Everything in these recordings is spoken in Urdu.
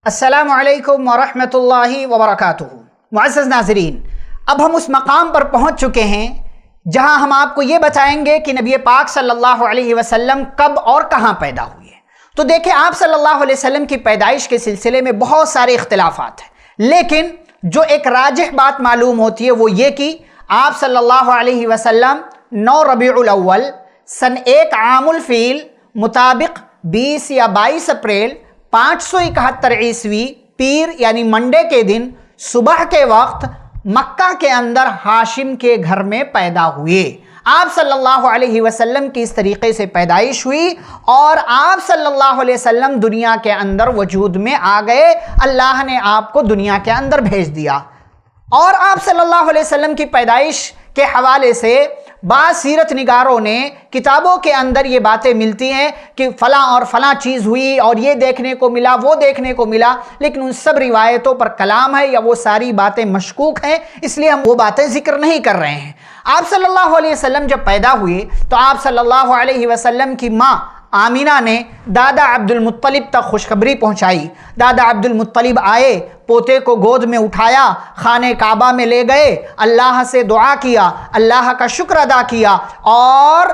السلام علیکم ورحمۃ اللہ وبرکاتہ۔ معزز ناظرین، اب ہم اس مقام پر پہنچ چکے ہیں جہاں ہم آپ کو یہ بتائیں گے کہ نبی پاک صلی اللہ علیہ وسلم کب اور کہاں پیدا ہوئے۔ تو دیکھیں، آپ صلی اللہ علیہ وسلم کی پیدائش کے سلسلے میں بہت سارے اختلافات ہیں، لیکن جو ایک راجح بات معلوم ہوتی ہے وہ یہ کہ آپ صلی اللہ علیہ وسلم 9 ربیع الاول سن 1 عام الفیل مطابق 20 یا 22 اپریل 571 عیسوی پیر یعنی منڈے کے دن صبح کے وقت مکہ کے اندر ہاشم کے گھر میں پیدا ہوئے۔ آپ صلی اللہ علیہ وسلم کی اس طریقے سے پیدائش ہوئی اور آپ صلی اللہ علیہ وسلم دنیا کے اندر وجود میں آ گئے۔ اللہ نے آپ کو دنیا کے اندر بھیج دیا۔ اور آپ صلی اللہ علیہ وسلم کی پیدائش کے حوالے سے بعض سیرت نگاروں نے کتابوں کے اندر یہ باتیں ملتی ہیں کہ فلاں اور فلاں چیز ہوئی اور یہ دیکھنے کو ملا، وہ دیکھنے کو ملا، لیکن ان سب روایتوں پر کلام ہے یا وہ ساری باتیں مشکوک ہیں، اس لیے ہم وہ باتیں ذکر نہیں کر رہے ہیں۔ آپ صلی اللہ علیہ وسلم جب پیدا ہوئے تو آپ صلی اللہ علیہ وسلم کی ماں آمینہ نے دادا عبد المطلب تک خوشخبری پہنچائی۔ دادا عبد المطلب آئے، پوتے کو گود میں اٹھایا، خانہ کعبہ میں لے گئے، اللہ سے دعا کیا، اللہ کا شکر ادا کیا اور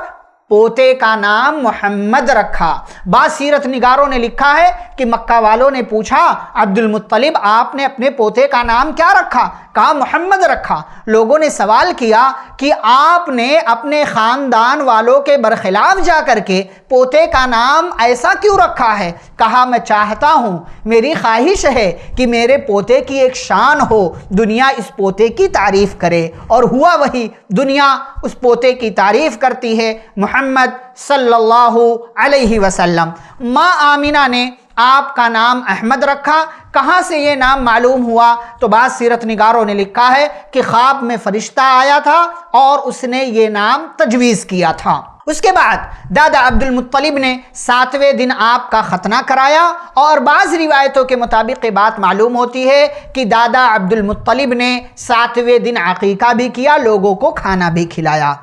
پوتے کا نام محمد رکھا۔ بعض سیرت نگاروں نے لکھا ہے کہ مکہ والوں نے پوچھا، عبد المطلب آپ نے اپنے پوتے کا نام کیا رکھا؟ کہا محمد رکھا۔ لوگوں نے سوال کیا کہ آپ نے اپنے خاندان والوں کے برخلاف جا کر کے پوتے کا نام ایسا کیوں رکھا ہے؟ کہا میں چاہتا ہوں، میری خواہش ہے کہ میرے پوتے کی ایک شان ہو، دنیا اس پوتے کی تعریف کرے، اور ہوا وہی، دنیا اس پوتے کی تعریف کرتی ہے، محمد صلی اللہ علیہ وسلم۔ ماں آمینہ نے آپ کا نام احمد رکھا۔ کہاں سے یہ نام معلوم ہوا؟ تو بعض سیرت نگاروں نے لکھا ہے کہ خواب میں فرشتہ آیا تھا اور اس نے یہ نام تجویز کیا تھا۔ اس کے بعد دادا عبد المطلب نے 7ویں دن آپ کا ختنہ کرایا، اور بعض روایتوں کے مطابق یہ بات معلوم ہوتی ہے کہ دادا عبد المطلب نے 7ویں دن عقیقہ بھی کیا، لوگوں کو کھانا بھی کھلایا۔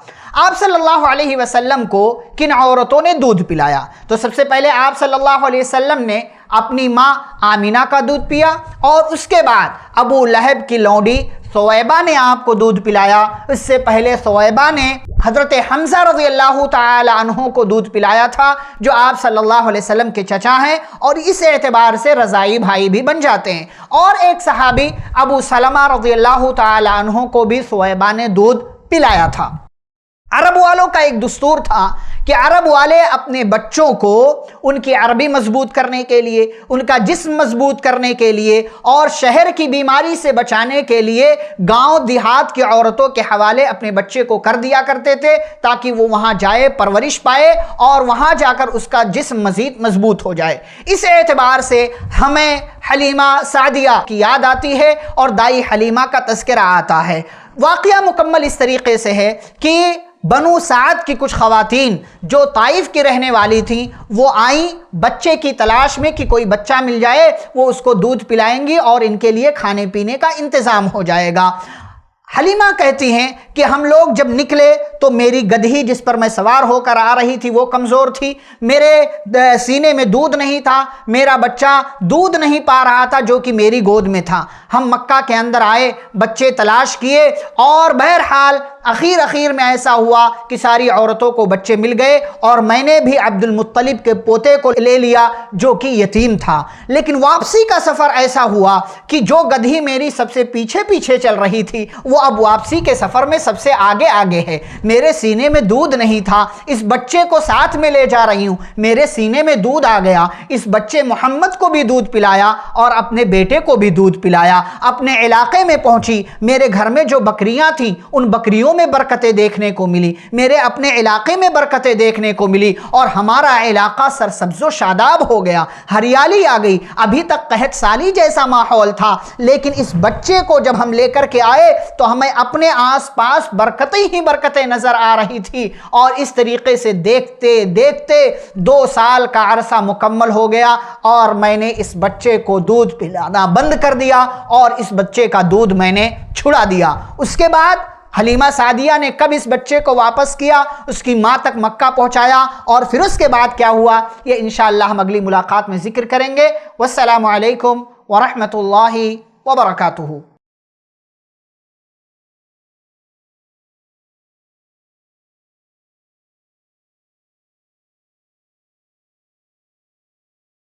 آپ صلی اللہ علیہ وسلم کو کن عورتوں نے دودھ پلایا؟ تو سب سے پہلے آپ صلی اللہ علیہ وسلم نے اپنی ماں آمینہ کا دودھ پیا، اور اس کے بعد ابو لہب کی لونڈی ثویبہ نے آپ کو دودھ پلایا۔ اس سے پہلے ثویبہ نے حضرت حمزہ رضی اللہ تعالی عنہ کو دودھ پلایا تھا، جو آپ صلی اللہ علیہ وسلم کے چچا ہیں اور اس اعتبار سے رضائی بھائی بھی بن جاتے ہیں۔ اور ایک صحابی ابو سلمہ رضی اللہ تعالی عنہ کو بھی ثویبہ نے دودھ پلایا تھا۔ عرب والوں کا ایک دستور تھا کہ عرب والے اپنے بچوں کو ان کی عربی مضبوط کرنے کے لیے، ان کا جسم مضبوط کرنے کے لیے اور شہر کی بیماری سے بچانے کے لیے گاؤں دیہات کی عورتوں کے حوالے اپنے بچے کو کر دیا کرتے تھے، تاکہ وہ وہاں جائے، پرورش پائے اور وہاں جا کر اس کا جسم مزید مضبوط ہو جائے۔ اس اعتبار سے ہمیں حلیمہ سعدیہ کی یاد آتی ہے اور دائی حلیمہ کا تذکرہ آتا ہے۔ واقعہ مکمل اس طریقے سے ہے کہ بنو سعد کی کچھ خواتین جو طائف کی رہنے والی تھیں، وہ آئیں بچے کی تلاش میں کہ کوئی بچہ مل جائے، وہ اس کو دودھ پلائیں گی اور ان کے لیے کھانے پینے کا انتظام ہو جائے گا۔ حلیمہ کہتی ہیں کہ ہم لوگ جب نکلے تو میری گدھی جس پر میں سوار ہو کر آ رہی تھی وہ کمزور تھی، میرے سینے میں دودھ نہیں تھا، میرا بچہ دودھ نہیں پا رہا تھا جو کہ میری گود میں تھا۔ ہم مکہ کے اندر آئے، بچے تلاش کیے، اور بہرحال اخیر میں ایسا ہوا کہ ساری عورتوں کو بچے مل گئے، اور میں نے بھی عبد المطلب کے پوتے کو لے لیا جو کہ یتیم تھا۔ لیکن واپسی کا سفر ایسا ہوا کہ جو گدھی میری سب سے پیچھے چل رہی تھی وہ اب واپسی کے سفر میں سب سے آگے ہے۔ میرے سینے میں دودھ نہیں تھا، اس بچے کو ساتھ میں لے جا رہی ہوں، میرے سینے میں دودھ آ گیا۔ اس بچے محمد کو بھی دودھ پلایا اور اپنے بیٹے کو بھی دودھ پلایا۔ اپنے علاقے میں پہنچی، میرے گھر میں جو بکریاں تھیں ان بکریوں میں برکتیں دیکھنے کو ملی، میرے اپنے علاقے میں برکتیں دیکھنے کو ملی، اور ہمارا علاقہ سرسبز و شاداب ہو گیا، ہریالی آ گئی۔ ابھی تک قحط سالی جیسا ماحول تھا، لیکن اس بچے کو جب ہم لے کر کے آئے تو ہمیں اپنے آس پاس برکتیں ہی برکتیں نظر آ رہی تھی، اور اس طریقے سے دیکھتے دیکھتے 2 سال کا عرصہ مکمل ہو گیا، اور میں نے اس بچے کو دودھ پلانا بند کر دیا اور اس بچے کا دودھ میں نے چھڑا دیا۔ اس کے بعد حلیمہ سعدیہ نے کب اس بچے کو واپس کیا، اس کی ماں تک مکہ پہنچایا، اور پھر اس کے بعد کیا ہوا یہ انشاءاللہ ہم اگلی ملاقات میں ذکر کریں گے۔ والسلام علیکم ورحمۃ اللہ وبرکاتہ۔